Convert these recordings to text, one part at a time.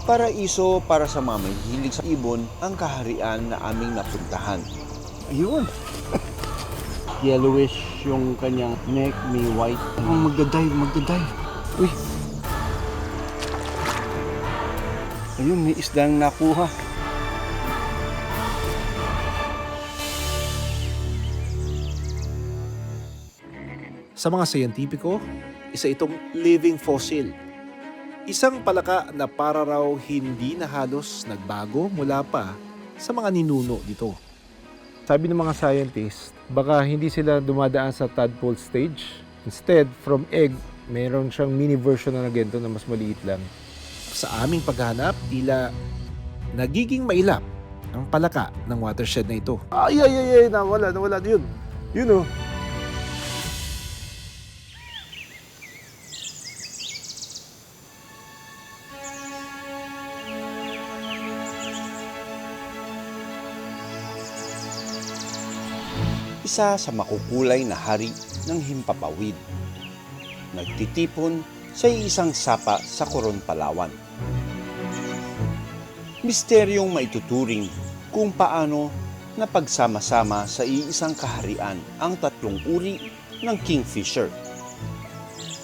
Paraiso para sa mga may hilig sa ibon ang kaharian na aming napuntahan. Ayun. Yellowish yung kanyang neck, may white. Oh, magdadive. Uy. Ayun, may isdang nakuha. Sa mga siyentipiko, isa itong living fossil. Isang palaka na para raw hindi na halos nagbago mula pa sa mga ninuno dito. Sabi ng mga scientists, baka hindi sila dumadaan sa tadpole stage. Instead, from egg, mayroon siyang mini version na ganito na mas maliit lang. Sa aming paghanap, tila nagiging mailap ang palaka ng watershed na ito. Ay, nawala yun. Yun oh. Isa sa makukulay na hari ng himpapawid. Nagtitipon sa isang sapa sa Coron, Palawan. Misteryong maituturing kung paano napagsama-sama sa iisang kaharian ang tatlong uri ng kingfisher.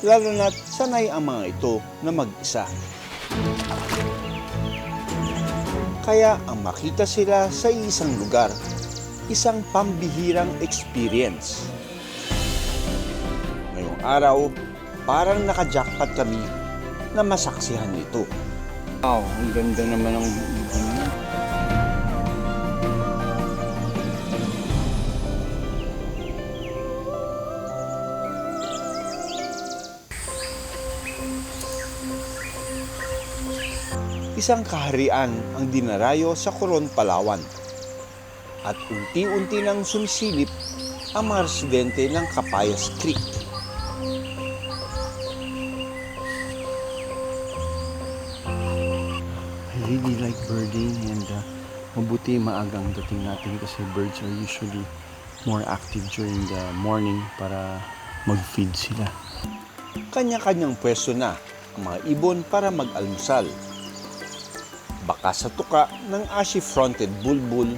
Lalo na't sanay ang mga ito na mag-isa. Kaya ang makita sila sa isang lugar, isang pambihirang experience. Ngayong araw, parang naka-jackpot kami na masaksihan nito. Wow, ang ganda naman ng ibon niya. Isang kaharian ang dinarayo sa Coron, Palawan. At unti-unti nang sumisilip ang mga residente ng Capayas Creek. I really like birding and mabuti maagang dating natin kasi birds are usually more active during the morning para mag-feed sila. Kanya-kanyang pwesto na ang mga ibon para mag-almusal. Baka sa tuka ng ashy-fronted bulbul,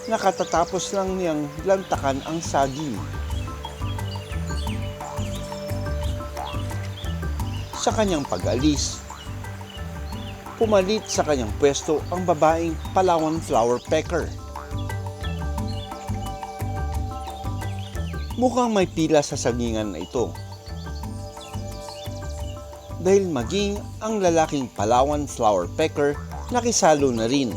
nakatatapos lang niyang lantakan ang saging. Sa kanyang pag-alis, pumalit sa kanyang pwesto ang babaeng Palawan flower pecker. Mukhang may pila sa sagingan na ito. Dahil maging ang lalaking Palawan flower pecker nakisalo na rin.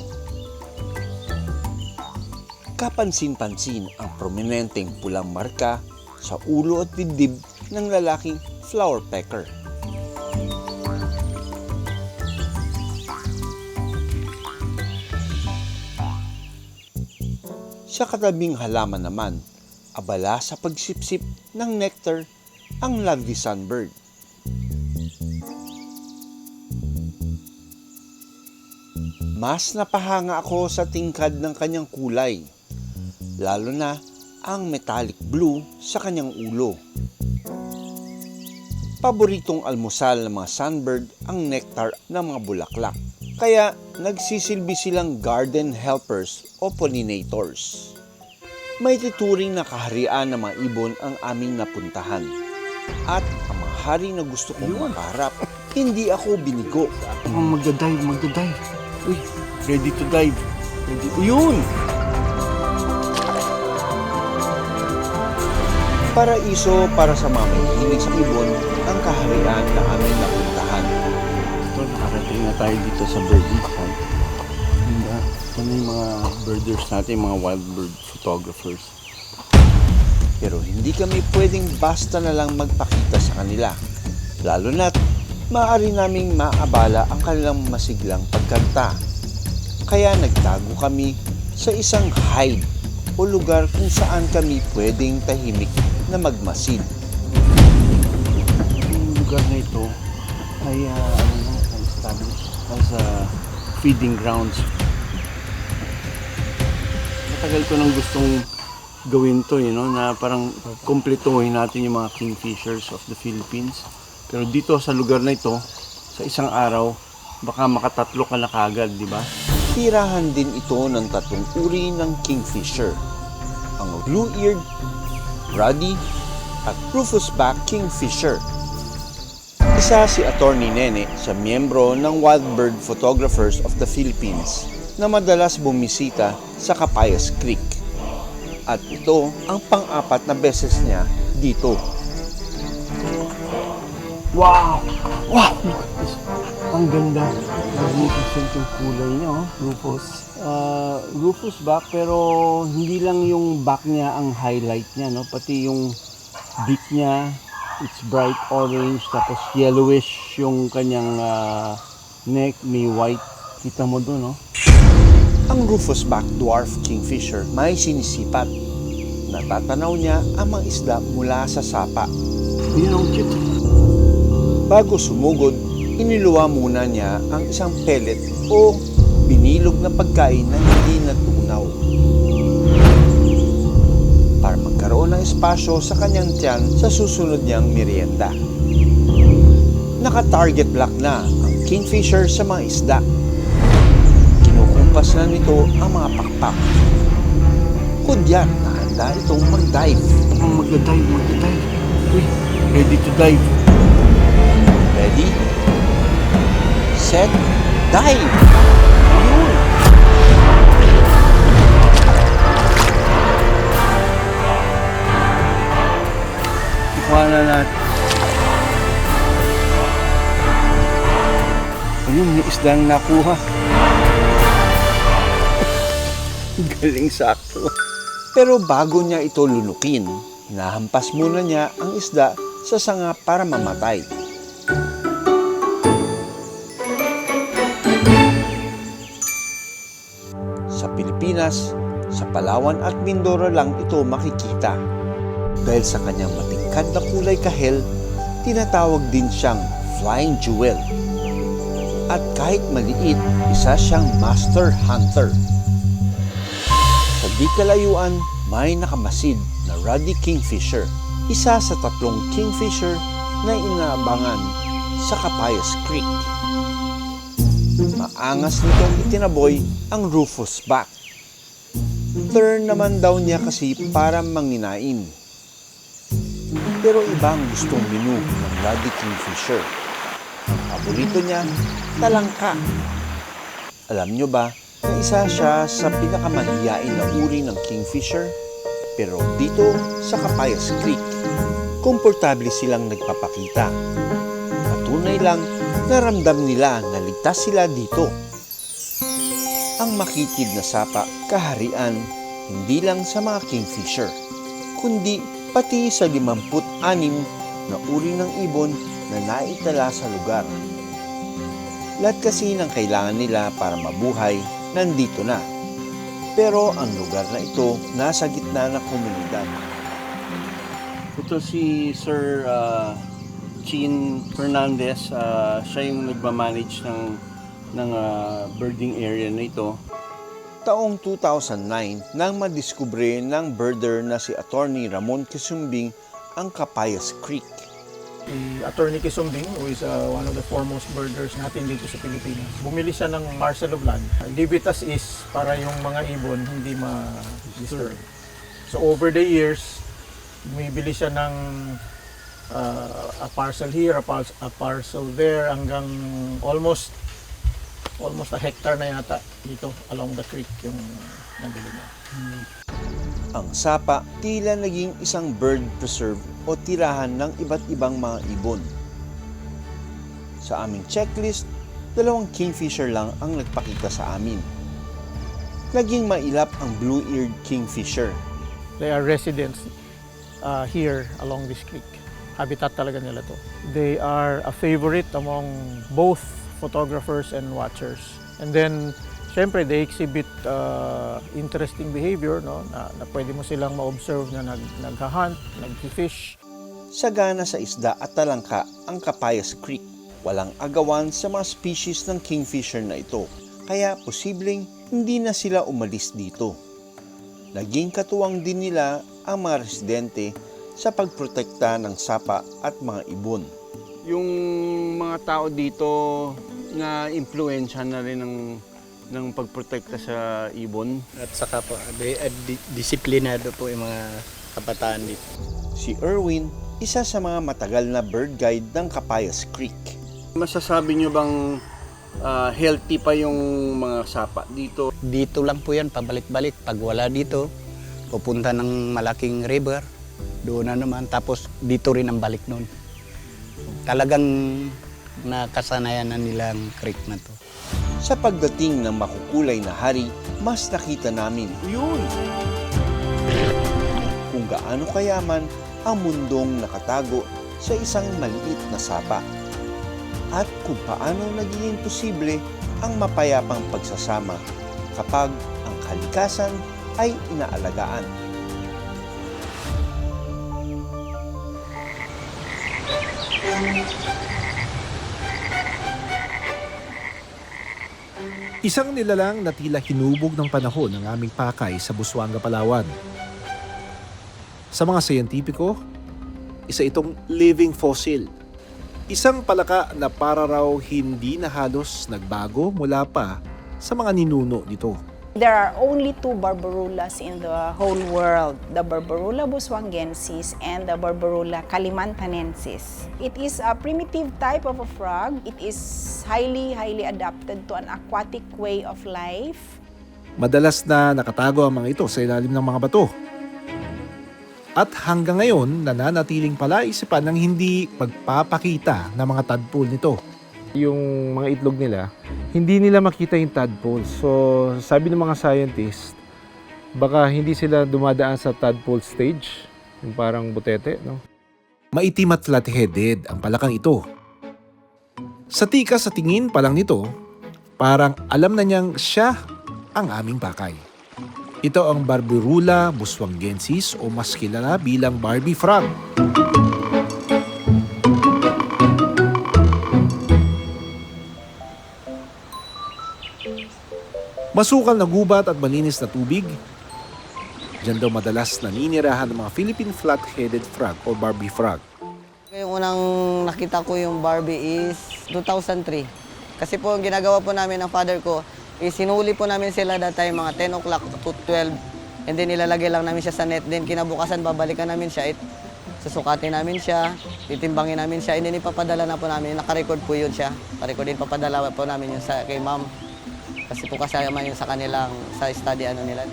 Kapansin-pansin ang prominenteng pulang marka sa ulo at dibdib ng lalaking flower pecker. Sa katabing halaman naman, abala sa pagsipsip ng nectar ang lovely sunbird. Mas napahanga ako sa tingkad ng kanyang kulay, lalo na ang metallic blue sa kanyang ulo. Paboritong almusal ng mga sunbird ang nectar ng mga bulaklak, kaya nagsisilbi silang garden helpers o pollinators. May tuturing na kaharian ng mga ibon ang aming napuntahan, at ang mga hari na gusto kong makaharap, hindi ako binigo. Oh, magdadive. Uy, ready to dive. Yun! Paraiso para sa mga may hilig sa ibon ang kaharian na aming napuntahan. Ito, nakarating na tayo dito sa birding site. And ito na yung mga birders natin, mga wild bird photographers. Pero hindi kami pwedeng basta na lang magpakita sa kanila. Lalo na't maaari naming maabala ang kanilang masiglang pagkanta. Kaya nagtago kami sa isang hide o lugar kung saan kami pwedeng tahimik na magmasid. Yung lugar na ito ay established as feeding grounds. Matagal ko nang gustong gawin to, na parang kumpletuhin natin yung mga kingfishers of the Philippines. Pero dito sa lugar na ito, sa isang araw, baka makatatlo ka na kagad, di ba? Tirahan din ito ng tatlong uri ng kingfisher, ang blue-eared, ruddy, at rufous-back kingfisher. Isa si Attorney Nene sa miyembro ng Wild Bird Photographers of the Philippines na madalas bumisita sa Capayas Creek. At ito ang pang-apat na beses niya dito. Wow! Wow! Ang ganda. Magnificent yung kulay niya, oh. Rufus. Rufus back, pero hindi lang yung back niya ang highlight niya, no? Pati yung beak niya, it's bright orange, tapos yellowish yung kanyang neck, may white. Kita mo doon, no? Ang rufous-back dwarf kingfisher may sinisipat. Natatanaw niya ang mga isda mula sa sapa. Yun ang cute. Bago sumugod, iniluwa muna niya ang isang pellet o binilog na pagkain na hindi natunaw para magkaroon ng espasyo sa kanyang tiyan sa susunod niyang merienda. Naka-target lock na ang kingfisher sa mga isda. Kinukumpas na nito ang mga pakpak. Kudyat na handa itong mag-dive. Magda-dive. Uy, ready to dive. Ready? Set? Dive! Yun! Kuha na natin. Ayun, may isdang nakuha. Galing sakto. Pero bago niya ito lunukin, hinahampas muna niya ang isda sa sanga para mamatay. Sa Pilipinas, sa Palawan at Mindoro lang ito makikita. Dahil sa kanyang matingkad na kulay kahel, tinatawag din siyang flying jewel. At kahit maliit, isa siyang master hunter. Sa di kalayuan, may nakamasid na ruddy kingfisher, isa sa tatlong kingfisher na inaabangan sa Capayas Creek. Maangas nitong itinaboy ang rufous back. Turn naman daw niya kasi para manginain. Pero ibang gustong menu ng ruddy kingfisher. Ang paborito niya, talangka. Alam nyo ba na isa siya sa pinakamahiyain na uri ng kingfisher? Pero dito sa Capayas Creek, komportable silang nagpapakita. Patunay lang na ramdam nila na ligtas sila dito. Ang makitid na sapa, kaharian, hindi lang sa mga kingfisher, kundi pati sa 56 na uri ng ibon na naitala sa lugar. Lahat kasi ng kailangan nila para mabuhay, nandito na. Pero ang lugar na ito, nasa gitna ng komunidad. Ito si Sir Chin Fernandez. Siya yung nagmamanage ng birding area na ito. Taong 2009 nang madiskubre ng birder na si Attorney Ramon Quisumbing ang Capayas Creek. Si Attorney Quisumbing, who is one of the foremost birders natin dito sa Pilipinas. Bumili siya ng Marcelo Bland. Leave it as is para yung mga ibon hindi ma-disturb. So over the years, bumibili siya ng a parcel here, a parcel there, hanggang almost a hectare na yata dito along the creek yung nabili niya. Ang sapa tila naging isang bird preserve o tirahan ng iba't ibang mga ibon. Sa aming checklist, 2 kingfisher lang ang nagpakita sa amin. Naging mailap ang blue-eared kingfisher. They are residents here along this creek. Habitat talaga nila to. They are a favorite among both photographers and watchers. And then, syempre, they exhibit interesting behavior, no? Na pwede mo silang ma-observe na nagha-hunt, nag-fish. Sagana sa isda at talangka ang Capayas Creek. Walang agawan sa mga species ng kingfisher na ito, kaya posibleng hindi na sila umalis dito. Naging katuwang din nila ang mga residente sa pagprotekta ng sapa at mga ibon. Yung mga tao dito, na impluwensya na rin ng pagprotekta sa ibon. At saka po, disiplinado po yung mga kabataan dito. Si Erwin, isa sa mga matagal na bird guide ng Capayas Creek. Masasabi nyo bang healthy pa yung mga sapa dito? Dito lang po yan, pabalik-balik. Pag wala dito, pupunta ng malaking river, doon na naman. Tapos dito rin ang balik noon. Talagang nakasanayan na nilang creek na to. Sa pagdating ng makukulay na hari, mas nakita namin Yun! kung gaano kayaman ang mundong nakatago sa isang maliit na sapa at kung paano nagiging posible ang mapayapang pagsasama kapag ang kalikasan ay inaalagaan. Isang nilalang na tila hinubog ng panahon ng aming pakay sa Busuanga, Palawan. Sa mga siyentipiko, isa itong living fossil. Isang palaka na para raw hindi na halos nagbago mula pa sa mga ninuno nito. There are only two Barbarulas in the whole world, the Barbarula busuangensis and the Barbarula kalimantanensis. It is a primitive type of a frog. It is highly adapted to an aquatic way of life. Madalas na nakatago ang mga ito sa ilalim ng mga bato. At hanggang ngayon, nananatiling palaisipan ng hindi magpapakita ng mga tadpole nito. Yung mga itlog nila, hindi nila makita yung tadpoles. So, sabi ng mga scientists, baka hindi sila dumadaan sa tadpole stage, yung parang butete, no? Maitim at flat-headed ang palakang ito. Sa tingin pa lang nito, parang alam na niyang siya ang aming pakay. Ito ang Barbarula busuangensis o mas kilala bilang Barbie frog. Masukal na gubat at malinis na tubig. Diyan daw madalas naninirahan ng mga Philippine flat-headed frog o Barbie frog. Yung unang nakita ko yung Barbie is 2003. Kasi po, ang ginagawa po namin ng father ko is sinuli po namin sila that time mga 10 o'clock to 12. And then ilalagay lang namin siya sa net. Then kinabukasan, babalikan namin siya. Susukatin namin siya, titimbangin namin siya. And then ipapadala na po namin. Nakarecord po yun siya. Nakarecord din, papadala po namin yun kay ma'am. Kasi po kasama yun sa kanilang, sa study nila.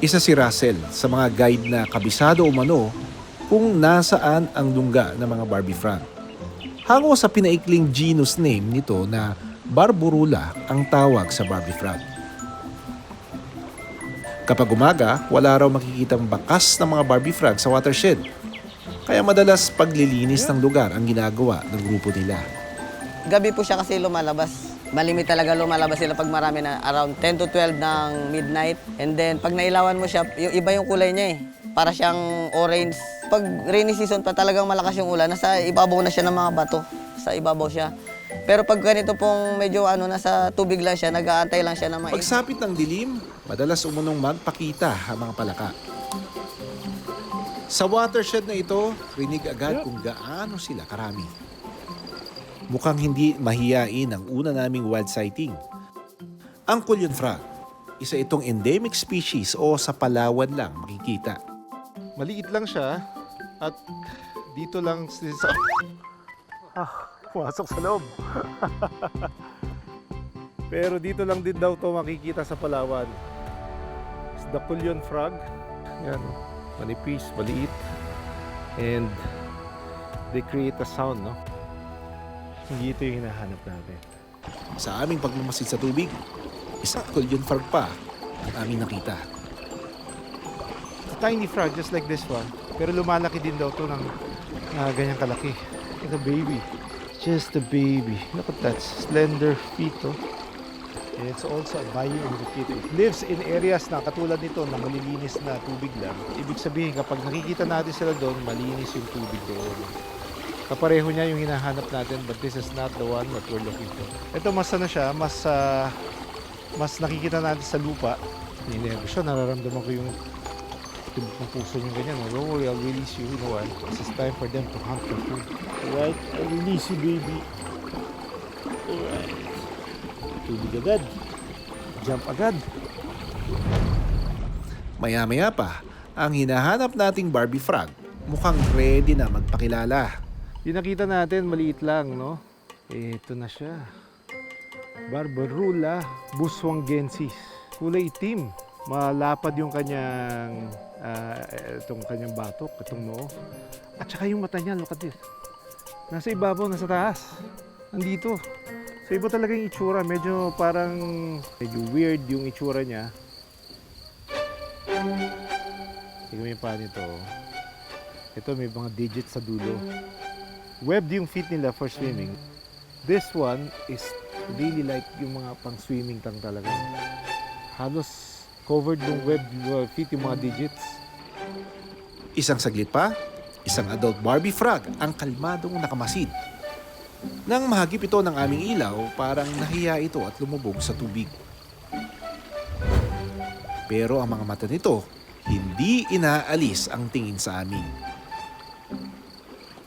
Isa si Russell sa mga guide na kabisado umano kung nasaan ang lungga ng mga Barbie frog. Hango sa pinaikling genus name nito na Barbarula ang tawag sa Barbie frog. Kapag umaga, wala raw makikitang bakas ng mga Barbie frog sa watershed. Kaya madalas paglilinis ng lugar ang ginagawa ng grupo nila. Gabi po siya kasi lumalabas. Malimit talaga lumalabas sila pag marami na around 10 to 12 ng midnight. And then pag nailawan mo siya, yung iba yung kulay niya eh. Para siyang orange. Pag rainy season pa talagang malakas yung ulan, nasa ibabaw na siya ng mga bato. Sa ibabaw siya. Pero pag ganito pong medyo nasa tubig lang siya, nag-aantay lang siya ng mga... Pagsapit ng dilim, madalas umunong magpakita ang mga palaka. Sa watershed na ito, rinig agad kung gaano sila karami. Mukhang hindi mahiyain ang una naming wild sighting. Ang Cullion frog, isa itong endemic species o sa Palawan lang makikita. Maliit lang siya at dito lang sa... pumasok sa loob. Pero dito lang din daw to makikita sa Palawan. It's the Cullion frog. Yan, manipis, maliit. And they create a sound, no? Hindi ito yung hinahanap natin. Sa aming pagmamasid sa tubig, isang Cullion frog pa ang aming nakita. It's a tiny frog just like this one. Pero lumalaki din daw to ng ganyang kalaki. Like a baby. Just a baby. Look at that slender feet, oh. And it's also a bioindicator. It lives in areas na katulad nito na malilinis na tubig lang. Ibig sabihin, kapag nakikita natin sila doon, malinis yung tubig doon. Kapareho niya yung hinahanap natin, but this is not the one that we're looking for. Ito mas siya, mas nakikita natin sa lupa. Ninego siya, nararamdaman ko yung tibok ng puso niya ganyan. Don't worry, I'll release you. You know what? This is time for them to hunt for food. Alright, I'll release you, baby. Tubig agad. Jump agad. Maya-maya pa, ang hinahanap nating Barbie Frog mukhang ready na magpakilala. Yung nakita natin, maliit lang, no? Ito na siya. Barbarula buswangensis. Kulay itim. Malapad yung kanyang, itong kanyang batok, itong noo. At saka yung mata niya, look at this. Nasa ibabaw, nasa taas. Nandito. So iba talaga yung itsura. Medyo parang, medyo weird yung itsura niya. Tingnan mo yung paa nito. Ito may mga digits sa dulo. Webbed yung feet nila for swimming. This one is really like yung mga pang swimming tang talaga. Halos covered yung webbed feet yung mga digits. Isang saglit pa, isang adult Barbie Frog ang kalmadong nakamasid. Nang mahagip ito ng aming ilaw, parang nahiya ito at lumubog sa tubig. Pero ang mga mata nito, hindi inaalis ang tingin sa amin.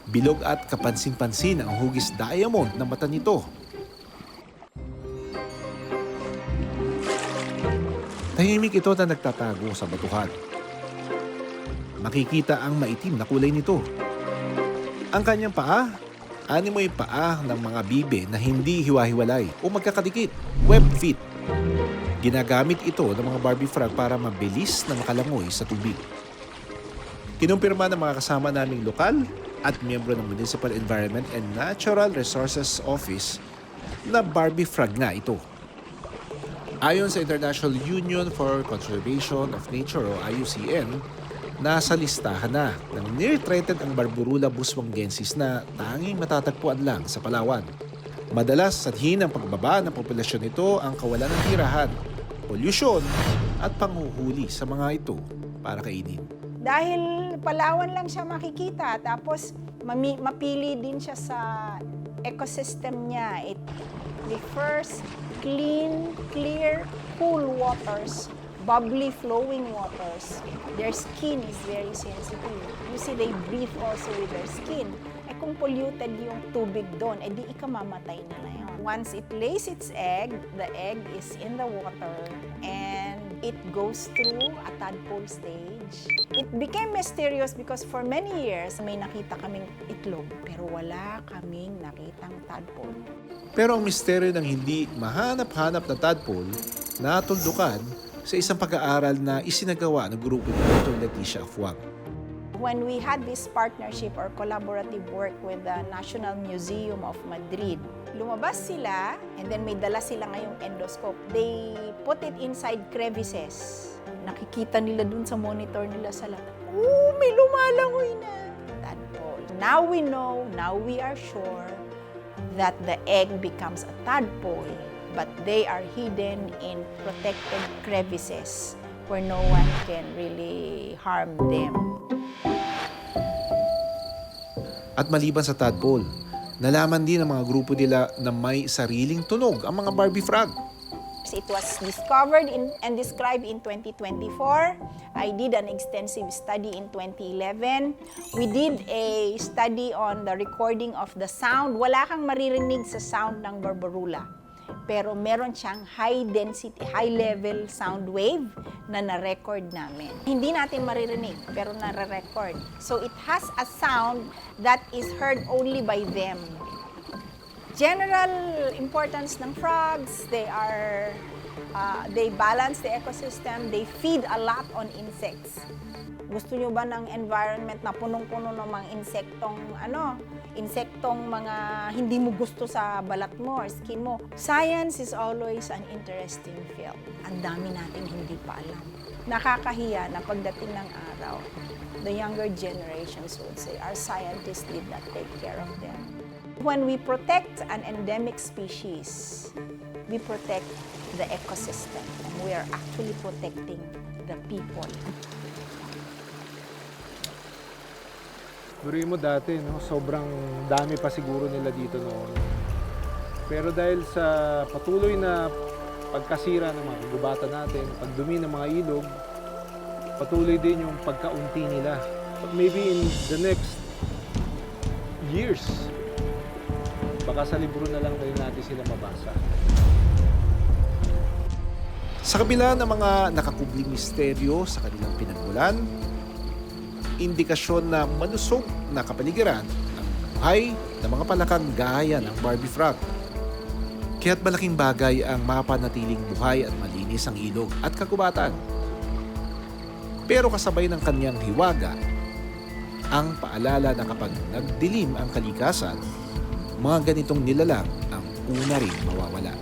Bilog at kapansin-pansin ang hugis diamond na mata nito. Tahimik ito na nagtatago sa batuhan. Makikita ang maitim na kulay nito. Ang kanyang paa, animoy paa ng mga bibe na hindi hiwa-hiwalay o magkakadikit, web feet. Ginagamit ito ng mga Barbie Frog para mabilis na makalangoy sa tubig. Kinumpirma ng mga kasama naming lokal at miyembro ng Municipal Environment and Natural Resources Office na Barbie Frog nga ito. Ayon sa International Union for Conservation of Nature o IUCN, nasa listahan na ng near threatened ang Barbarula buswangensis na tanging matatagpuan lang sa Palawan. Madalas sanhin ng pagbaba ng populasyon nito ang kawalan ng tirahan, polusyon at panghuhuli sa mga ito para kainin. Dahil Palawan lang siya makikita, tapos mapili din siya sa ecosystem niya. It prefers clean, clear, cool waters, bubbly flowing waters. Their skin is very sensitive. You see, they breathe also with their skin. Kung polluted yung tubig doon, di ikamamatay na yun. Once it lays its egg, the egg is in the water and it goes through a tadpole stage. It became mysterious because for many years, may nakita kaming itlog, pero wala kaming nakitang tadpole. Pero ang misteryo ng hindi mahanap-hanap na tadpole, natuldukan sa isang pag-aaral na isinagawa ng grupo ni Dr. Leticia Afuang. When we had this partnership or collaborative work with the National Museum of Madrid, lumabas sila and then may dala sila ngayong endoscope. They put it inside crevices. Nakikita nila dun sa monitor nila sa lab. May lumalangoy na tadpole. Now we know, now we are sure that the egg becomes a tadpole, but they are hidden in protected crevices where no one can really harm them. At maliban sa tadpole, nalaman din ng mga grupo nila na may sariling tunog ang mga Barbie Frog. It was discovered and described in 2024. I did an extensive study in 2011. We did a study on the recording of the sound. Wala kang maririnig sa sound ng Barbarula. Pero meron siyang high density, high level sound wave na na-record namin. Hindi natin maririnig, pero na-record. So it has a sound that is heard only by them. General importance ng frogs, they balance the ecosystem, they feed a lot on insects. Gusto nyo ba ng environment na punong-puno ng mga insektong mga hindi mo gusto sa balat mo or skin mo? Science is always an interesting field. Ang dami nating hindi pa alam. Nakakahiya na pagdating ng araw, the younger generations would say, our scientists did not take care of them. When we protect an endemic species, we protect the ecosystem, and we are actually protecting the people. Durin mo dati, no? Sobrang dami pa siguro nila dito noon. Pero dahil sa patuloy na pagkasira ng mga gubatan natin, pagdumi ng mga ilog, patuloy din yung pagkaunti nila. Maybe in the next years, Baka sa libro na lang rin natin sila mabasa. Sa kabila ng mga nakakubling misteryo sa kanilang pinagmulan, indikasyon na malusog na kapaligiran ang buhay ng mga palakang gaya ng Barbie frog. Kaya't malaking bagay ang mapanatiling buhay at malinis ang ilog at kagubatan. Pero kasabay ng kanyang hiwaga, ang paalala na kapag nagdilim ang kalikasan, mga ganitong nilalang ang una rin mawawala.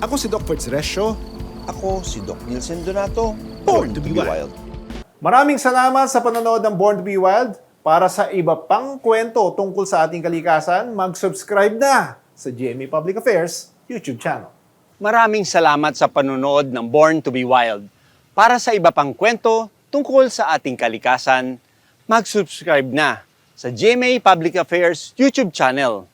Ako si Doc Ferds Resyo. Ako si Doc Nielsen Donato, Born to be Wild. Maraming salamat sa panonood ng Born to be Wild. Para sa iba pang kwento tungkol sa ating kalikasan, mag-subscribe na sa GMA Public Affairs YouTube channel. Maraming salamat sa panonood ng Born to be Wild. Para sa iba pang kwento tungkol sa ating kalikasan, mag-subscribe na sa GMA Public Affairs YouTube channel.